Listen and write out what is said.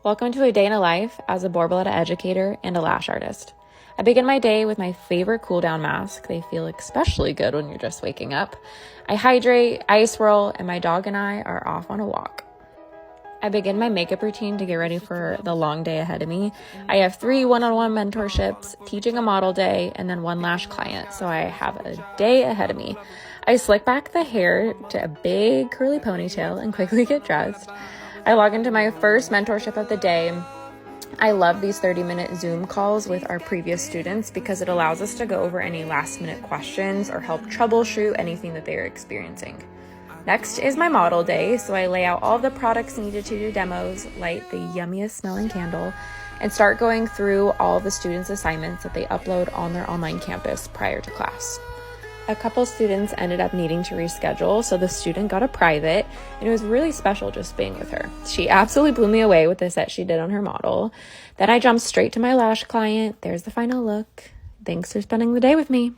Welcome to a day in a life as a Borboleta educator and a lash artist. I begin my day with my favorite cool down mask. They feel especially good when you're just waking up. I hydrate, ice roll, and my dog and I are off on a walk. I begin my makeup routine to get ready for the long day ahead of me. I have 3 one-on-one mentorships, teaching a model day, and then 1 lash client, so I have a day ahead of me. I slick back the hair to a big curly ponytail and quickly get dressed. I log into my first mentorship of the day. I love these 30-minute Zoom calls with our previous students because it allows us to go over any last-minute questions or help troubleshoot anything that they're experiencing. Next is my model day, so I lay out all the products needed to do demos, light the yummiest smelling candle, and start going through all the students' assignments that they upload on their online campus prior to class. A couple students ended up needing to reschedule, so the student got a private, and it was really special just being with her. She absolutely blew me away with the set she did on her model. Then I jumped straight to my lash client. There's the final look. Thanks for spending the day with me.